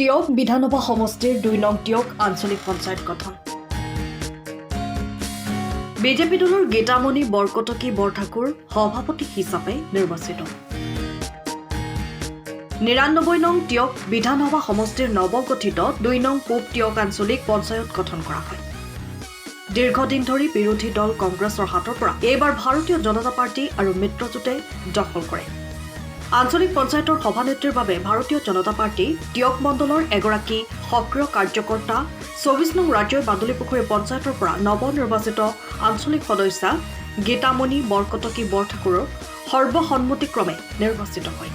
টিয়ক বিধানসভা সমষ্টিৰ ২ নং টিয়ক আঞ্চলিক পঞ্চায়ত গঠন। বিজেপি দলৰ গীতামণি বৰকটকী বৰঠাকুৰ সভাপতি হিচাপে নিৰ্বাচিত। ৯৯ নং টিয়ক বিধানসভা সমষ্টিৰ নৱগঠিত ২ নং পূব টিয়ক আঞ্চলিক পঞ্চায়ত গঠন কৰা হয়। দীৰ্ঘদিন ধৰি বিৰোধী দল কংগ্ৰেছৰ হাতৰ পৰা এইবাৰ ভাৰতীয় জনতা পাৰ্টি আৰু মিত্ৰজোঁটে দখল কৰে। আঞ্চলিক পঞ্চায়তৰ সভানেত্ৰীৰ বাবে ভাৰতীয় জনতা পাৰ্টি টিয়ক মণ্ডলৰ এগৰাকী সক্ৰিয় কাৰ্যকৰ্তা ২৪ নং ৰাজ্যৰ বাদুলিপুখুৰী পঞ্চায়তৰ পৰা নৱনিৰ্বাচিত আঞ্চলিক সদস্যা গীতামণি বৰকটকী বৰঠাকুৰৰ সৰ্বসন্মতিক্ৰমে নিৰ্বাচিত হয়।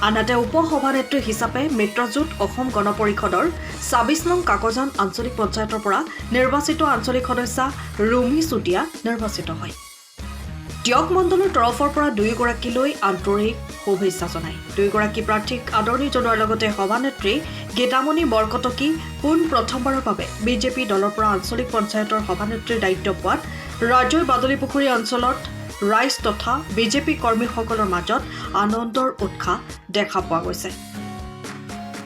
আনহাতে উপ সভানেত্ৰী হিচাপে মিত্ৰজোঁট অসম গণ পৰিষদৰ ২৬ নং কাকজান আঞ্চলিক পঞ্চায়তৰ পৰা নিৰ্বাচিত আঞ্চলিক সদস্যা ৰুমি চুতীয়া নিৰ্বাচিত হয়। টিয়ক মণ্ডলৰ তৰফৰ পৰা দুয়োগৰাকীলৈ আন্তৰিক শুভেচ্ছা জনায়। দুয়োগৰাকী প্ৰাৰ্থীক আদৰণি জনোৱাৰ লগতে সভানেত্ৰী গীতামণি বৰকটকী পোন প্ৰথমবাৰৰ বাবে বিজেপি দলৰ পৰা আঞ্চলিক পঞ্চায়তৰ সভানেত্ৰীৰ দায়িত্ব পোৱাত ৰাজ্যৰ বাদুলিপুখুৰী অঞ্চলত ৰাইজ তথা বিজেপি কৰ্মীসকলৰ মাজত আনন্দৰ উৎসাহ দেখা পোৱা গৈছে।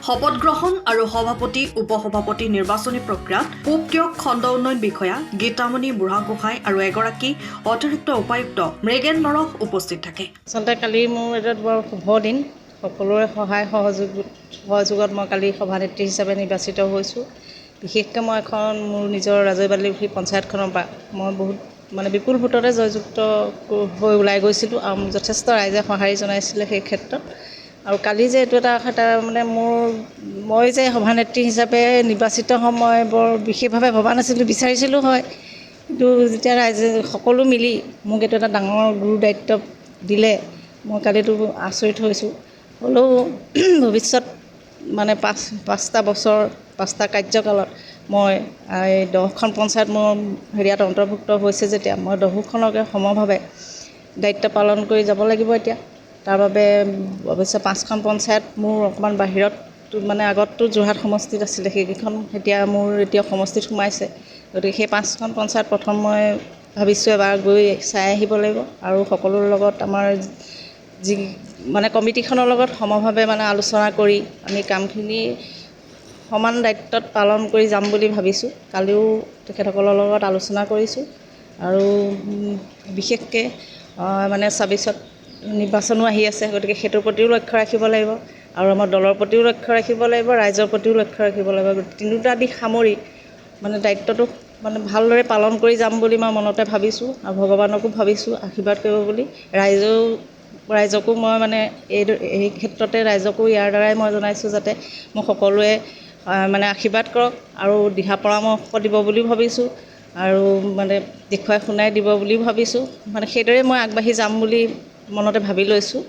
শপত গ্ৰহণ আৰু সভাপতি উপসভাপতি নিৰ্বাচনী প্ৰক্ৰিয়াত পূব টিয়ক খণ্ড উন্নয়ন বিষয়া গীতামণি বুঢ়াগোহাঁই আৰু এগৰাকী অতিৰিক্ত উপায়ুক্ত মৃগেন নৰহ উপস্থিত থাকে। আচলতে কালি মোৰ এটা বৰ শুভ দিন। সকলোৰে সহায় সহযোগত মই কালি সভানেত্ৰী হিচাপে নিৰ্বাচিত হৈছোঁ। বিশেষকৈ মই মোৰ নিজৰ ৰাজৈ বাদুলিপুখুৰী পঞ্চায়তখনৰ পৰা মই বহুত বিপুল ভোটতে জয়যুক্ত হৈ ওলাই গৈছিলোঁ আৰু যথেষ্ট ৰাইজে সঁহাৰি জনাইছিলে সেই ক্ষেত্ৰত। আৰু কালি যে এইটো এটা মই যে সভানেত্ৰী হিচাপে নিৰ্বাচিত হ'ম মই বৰ বিশেষভাৱে ভবা নাছিলোঁ, বিচাৰিছিলোঁ হয়, কিন্তু যেতিয়া ৰাইজে সকলো মিলি মোক এইটো এটা ডাঙৰ গুৰু দায়িত্ব দিলে মই কালিতো আচৰিত হৈছোঁ। হ'লেও ভৱিষ্যত পাঁচটা বছৰ 5টা কাৰ্যকালত মই এই 10খন পঞ্চায়ত মোৰ হেৰিয়াত অন্তৰ্ভুক্ত হৈছে যেতিয়া মই 10খনকে সমভাৱে দায়িত্ব পালন কৰি যাব লাগিব এতিয়া। তাৰ বাবে অৱশ্যে 5খন পঞ্চায়ত মোৰ অকণমান বাহিৰত আগততো যোৰহাট সমষ্টিত আছিলে, সেইকেইখন এতিয়া মোৰ সমষ্টিত সোমাইছে। গতিকে সেই 5খন পঞ্চায়ত প্ৰথম মই ভাবিছোঁ এবাৰ গৈ চাই আহিব লাগিব আৰু সকলোৰে লগত আমাৰ যি কমিটিখনৰ লগত সমভাৱে আলোচনা কৰি আমি কামখিনি সমান দায়িত্বত পালন কৰি যাম বুলি ভাবিছোঁ। কালিও তেখেতসকলৰ লগত আলোচনা কৰিছোঁ আৰু বিশেষকৈ 26ত নিৰ্বাচনো আহি আছে, গতিকে সেইটোৰ প্ৰতিও লক্ষ্য ৰাখিব লাগিব আৰু আমাৰ দলৰ প্ৰতিও লক্ষ্য ৰাখিব লাগিব, ৰাইজৰ প্ৰতিও লক্ষ্য ৰাখিব লাগিব। তিনিওটা দিশ সামৰি দায়িত্বটো ভালদৰে পালন কৰি যাম বুলি মই মনতে ভাবিছোঁ আৰু ভগৱানকো ভাবিছোঁ আশীৰ্বাদ কৰিব বুলি। ৰাইজকো মই এই ক্ষেত্ৰতে ৰাইজকো ইয়াৰ দ্বাৰাই মই জনাইছোঁ যাতে মোক সকলোৱে আশীৰ্বাদ কৰক আৰু দিহা পৰামৰ্শ দিব বুলিও ভাবিছোঁ আৰু দেখুৱাই শুনাই দিব বুলিও ভাবিছোঁ। সেইদৰে মই আগবাঢ়ি যাম বুলি মনতে ভাবি লৈছোঁ।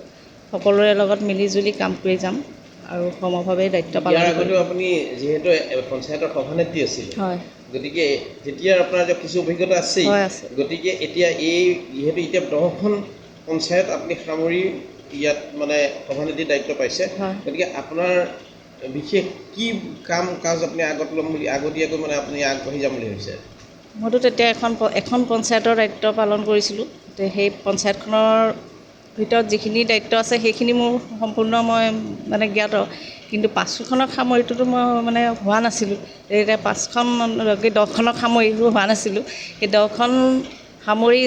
সকলোৰে লগত মিলিজুলি কাম কৰি যাম আৰু সমভাৱে দায়িত্ব পালন কৰিম। আপুনি যিহেতু পঞ্চায়তৰ সভানেত্ৰী আছিল, হয়, গতিকে তেতিয়া আপোনাৰ কিছু অভিজ্ঞতা আছেই, গতিকে এতিয়া যিহেতু এতিয়া 10খন পঞ্চায়ত আপুনি সামৰি ইয়াত সভানেত্ৰীৰ দায়িত্ব পাইছে, গতিকে আপোনাৰ বিশেষ কি কাম কাজ আপুনি আগতীয়াকৈ আপুনি আগবাঢ়ি যাম বুলি ভাবিছে? মইতো তেতিয়া এখন পঞ্চায়তৰ দায়িত্ব পালন কৰিছিলোঁ। সেই পঞ্চায়তখনৰ ভিতৰত যিখিনি দায়িত্ব আছে সেইখিনি মোৰ সম্পূৰ্ণ মই জ্ঞাত, কিন্তু 5খনক সামৰিটোতো মই হোৱা নাছিলোঁ। এতিয়া 10খনক সামৰি হোৱা নাছিলোঁ। সেই 10খন সামৰি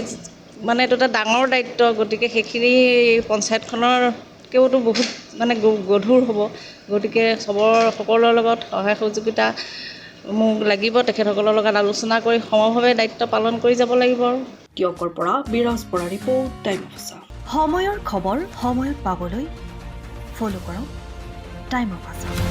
এইটো এটা ডাঙৰ দায়িত্ব, গতিকে সেইখিনি পঞ্চায়তখনতকৈওতো বহুত গধুৰ হ'ব। গতিকে সকলোৰে লগত সহায় সহযোগিতা মোক লাগিব, তেখেতসকলৰ লগত আলোচনা কৰি সমভাৱে দায়িত্ব পালন কৰি যাব লাগিব। টিয়কৰ পৰা বিৰাজ পৰা ৰিপৰ্ট, টাইম অফ আছাম। সময়ৰ খবৰ সময়ত পাবলৈ ফ'ল' কৰক টাইম অফ আছাম।